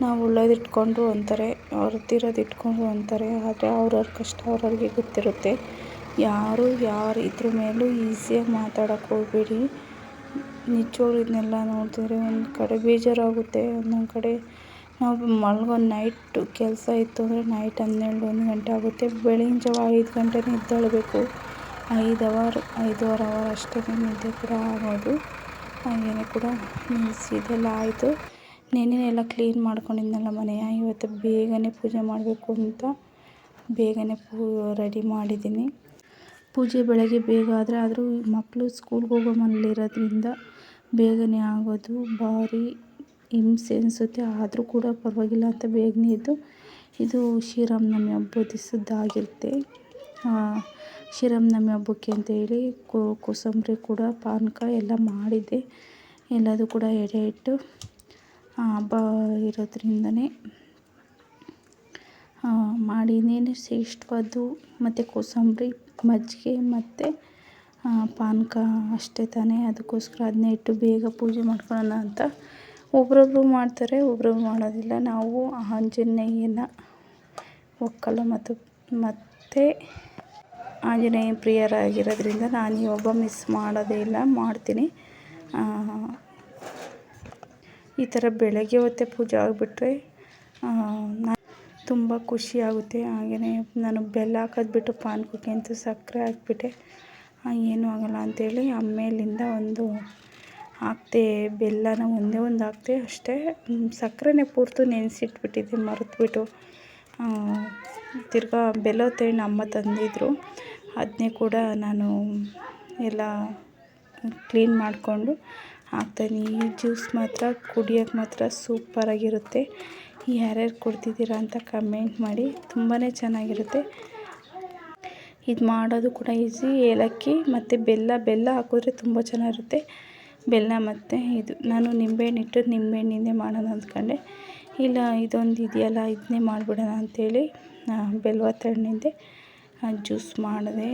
ನಾವು ಒಳ್ಳೇದಿಟ್ಕೊಂಡು ಅಂತಾರೆ, ಅವ್ರದ್ದಿರೋದು ಇಟ್ಕೊಂಡು ಅಂತಾರೆ. ಆದರೆ ಅವ್ರವ್ರ ಕಷ್ಟ ಅವ್ರವ್ರಿಗೆ ಗೊತ್ತಿರುತ್ತೆ. ಯಾರು ಇದ್ರ ಮೇಲೂ ಈಸಿಯಾಗಿ ಮಾತಾಡೋಕ್ಕೆ ಹೋಗಬೇಡಿ. ನಿಜವಾಗ್ಲೂ ಇದನ್ನೆಲ್ಲ ನೋಡ್ತಿದ್ರೆ ಒಂದು ಕಡೆ ಬೇಜಾರಾಗುತ್ತೆ. ಒಂದೊಂದು ಕಡೆ ನಾವು ನೈಟು ಕೆಲಸ ಇತ್ತು ಅಂದರೆ ನೈಟ್ 12-1 ಗಂಟೆ ಆಗುತ್ತೆ. ಬೆಳಗಿನ ಜಾವ 5 ಗಂಟೆನೇ ಎದ್ದೇಳಬೇಕು. 5 ಅವರ್ ಅಷ್ಟೇ ನಿದ್ದೆ ಕೂಡ ಆಗೋದು. ಹಾಗೆಯೇ ಕೂಡ ಇದೆಲ್ಲ ಆಯಿತು. ನೆನ್ನೆ ಎಲ್ಲ ಕ್ಲೀನ್ ಮಾಡ್ಕೊಂಡಿದ್ನಲ್ಲ ಮನೆಯ, ಇವತ್ತು ಬೇಗನೆ ಪೂಜೆ ಮಾಡಬೇಕು ಅಂತ ಬೇಗನೆ ರೆಡಿ ಮಾಡಿದ್ದೀನಿ. ಪೂಜೆ ಬೆಳಗ್ಗೆ ಬೇಗ ಆದರೂ ಮಕ್ಕಳು ಸ್ಕೂಲ್ಗೆ ಹೋಗೋ ಮನೇಲಿರೋದ್ರಿಂದ ಬೇಗನೆ ಆಗೋದು ಭಾರಿ ಹಿಂಸೆ ಅನಿಸುತ್ತೆ. ಆದರೂ ಕೂಡ ಪರವಾಗಿಲ್ಲ ಅಂತ ಬೇಗನೆ ಎದ್ದು ಇದು ಶ್ರೀರಾಮನವಮಿ ಹಬ್ಬದ ದಿವಸದ್ದಾಗಿರುತ್ತೆ. ಶ್ರೀರಾಮನವಮಿ ಹಬ್ಬಕ್ಕೆ ಅಂತೇಳಿ ಕೋಸಂಬರಿ ಕೂಡ ಪಾನಕ ಎಲ್ಲ ಮಾಡಿದ್ದೆ. ಎಲ್ಲದೂ ಕೂಡ ಎಡೆ ಇಟ್ಟು ಹಬ್ಬ ಇರೋದ್ರಿಂದನೇ ಮಾಡಿ ಇನ್ನೇನು ಇಷ್ಟವಾದ್ದು ಮತ್ತು ಕೋಸಂಬರಿ, ಮಜ್ಜಿಗೆ ಮತ್ತು ಪಾನಕ ಅಷ್ಟೇ ತಾನೇ. ಅದಕ್ಕೋಸ್ಕರ ಅದನ್ನೇ ಇಟ್ಟು ಬೇಗ ಪೂಜೆ ಮಾಡ್ಕೊಳ್ಳೋಣ ಅಂತ. ಒಬ್ರೊಬ್ರು ಮಾಡ್ತಾರೆ, ಒಬ್ರೊಬ್ರು ಮಾಡೋದಿಲ್ಲ. ನಾವು ಆಂಜನೇಯನ ಒಕ್ಕಲು ಮತ್ತು ಆಂಜನೇಯ ಪ್ರಿಯರಾಗಿರೋದ್ರಿಂದ ನಾನು ಈ ಹಬ್ಬ ಮಿಸ್ ಮಾಡೋದೇ ಇಲ್ಲ, ಮಾಡ್ತೀನಿ. ಈ ಥರ ಬೆಳಗ್ಗೆ ಹೊತ್ತೇ ಪೂಜೆ ಆಗಿಬಿಟ್ರೆ ತುಂಬ ಖುಷಿಯಾಗುತ್ತೆ. ಹಾಗೆಯೇ ನಾನು ಬೆಲ್ಲ ಹಾಕೋದು ಬಿಟ್ಟು ಪಾನಕಕ್ಕೆ ಅಂತ ಸಕ್ಕರೆ ಹಾಕ್ಬಿಟ್ಟೆ. ಏನೂ ಆಗೋಲ್ಲ ಅಂಥೇಳಿ ಆಮೇಲಿಂದ ಒಂದು ಹಾಕ್ತೆ, ಬೆಲ್ಲನ ಒಂದೇ ಒಂದು ಹಾಕ್ತೆ ಅಷ್ಟೇ. ಸಕ್ಕರೆನೇ ಪೂರ್ತಿ ನೆನೆಸಿಟ್ಬಿಟ್ಟಿದ್ದೆ ಮರೆತುಬಿಟ್ಟು. ತಿರ್ಗಾ ಬೆಲ್ಲದ ಹಣ್ಣು ಅಮ್ಮ ತಂದಿದ್ದರು, ಅದನ್ನೇ ಕೂಡ ನಾನು ಎಲ್ಲ ಕ್ಲೀನ್ ಮಾಡಿಕೊಂಡು ಹಾಕ್ತಾಯಿದ್ದೀನಿ. ಈ ಜ್ಯೂಸ್ ಮಾತ್ರ ಕುಡಿಯೋಕ್ಕೆ ಮಾತ್ರ ಸೂಪರಾಗಿರುತ್ತೆ. ಯಾರ್ಯಾರು ಕುಡ್ದಿದ್ದೀರಾ ಅಂತ ಕಮೆಂಟ್ ಮಾಡಿ. ತುಂಬಾ ಚೆನ್ನಾಗಿರುತ್ತೆ. ಇದು ಮಾಡೋದು ಕೂಡ ಈಸಿ. ಏಲಕ್ಕಿ ಮತ್ತು ಬೆಲ್ಲ ಹಾಕಿದ್ರೆ ತುಂಬ ಚೆನ್ನಾಗಿರುತ್ತೆ. ಬೆಲ್ಲ ಮತ್ತು ಇದು ನಾನು ನಿಂಬೆಹಣ್ಣಿಂದೇ ಮಾಡೋಣ ಅಂದ್ಕೊಂಡೆ. ಇಲ್ಲ ಇದೊಂದು ಇದೆಯಲ್ಲ ಇದನ್ನೇ ಮಾಡಿಬಿಡೋಣ ಅಂಥೇಳಿ ಬೆಲ್ಲದ ಹಣ್ಣಿಂದೆ ಜ್ಯೂಸ್ ಮಾಡಿದೆ.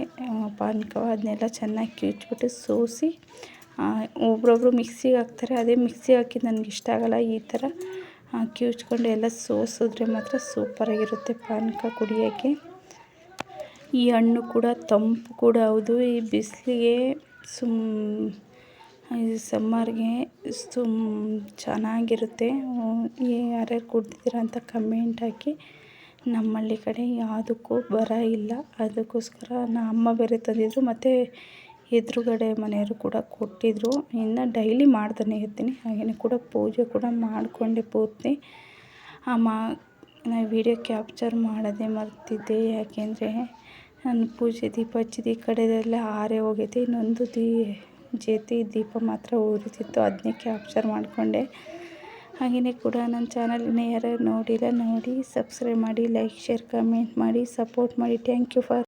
ಪಾನಕ ಅದನ್ನೆಲ್ಲ ಚೆನ್ನಾಗಿ ಕಿವುಚ್ಬಿಟ್ಟು ಸೋಸಿ, ಒಬ್ರೊಬ್ರು ಮಿಕ್ಸಿಗೆ ಹಾಕ್ತಾರೆ. ಅದೇ ಮಿಕ್ಸಿಗೆ ಹಾಕಿದ್ದು ನನಗೆ ಇಷ್ಟ ಆಗೋಲ್ಲ. ಈ ಥರ ಕಿವುಚ್ಕೊಂಡು ಎಲ್ಲ ಸೋಸಿದ್ರೆ ಮಾತ್ರ ಸೂಪರಾಗಿರುತ್ತೆ ಪಾನಕ ಕುಡಿಯೋಕ್ಕೆ. ಈ ಹಣ್ಣು ಕೂಡ ತಂಪು ಕೂಡ ಹೌದು. ಈ ಬಿಸಿಲಿಗೆ ಈ ಸಮ್ಮರ್ಗೆ ಚೆನ್ನಾಗಿರುತ್ತೆ. ಯಾರ್ಯಾರು ಕುಡ್ದಿದ್ದೀರಾ ಅಂತ ಕಮೆಂಟ್ ಹಾಕಿ. ನಮ್ಮ ಹಳ್ಳಿ ಕಡೆ ಯಾವುದಕ್ಕೂ ಬರ ಇಲ್ಲ, ಅದಕ್ಕೋಸ್ಕರ ಅಮ್ಮ ಬೇರೆ ತಂದಿದ್ರು ಮತ್ತು ಎದುರುಗಡೆ ಮನೆಯವರು ಕೂಡ ಕೊಟ್ಟಿದ್ದರು. ಇನ್ನು ಡೈಲಿ ಮಾಡ್ತಾನೆ ಇರ್ತೀನಿ. ಹಾಗೆಯೇ ಕೂಡ ಪೂಜೆ ಕೂಡ ಮಾಡಿಕೊಂಡೆ ಪೂರ್ತಿ. ನಾನು ವಿಡಿಯೋ ಕ್ಯಾಪ್ಚರ್ ಮಾಡೋದೇ ಮರ್ತಿದ್ದೆ, ಯಾಕೆಂದರೆ ನಾನು ಪೂಜೆ ದೀಪ ಹಚ್ಚಿದ್ದು ಈ ಕಡೆದೆಲ್ಲ ಆರೇ ಹೋಗೈತೆ. ಇನ್ನೊಂದು ದೀಪ ಮಾತ್ರ ಉರಿತಿತ್ತು, ಅದನ್ನೇ ಕ್ಯಾಪ್ಚರ್ ಮಾಡಿಕೊಂಡೆ. ಹಾಗೆಯೇ ಕೂಡ ನನ್ನ ಚಾನಲನ್ನ ಯಾರ್ಯಾರು ನೋಡಿಲ್ಲ ನೋಡಿ ಸಬ್ಸ್ಕ್ರೈಬ್ ಮಾಡಿ, ಲೈಕ್, ಶೇರ್, ಕಮೆಂಟ್ ಮಾಡಿ, ಸಪೋರ್ಟ್ ಮಾಡಿ. Thank you for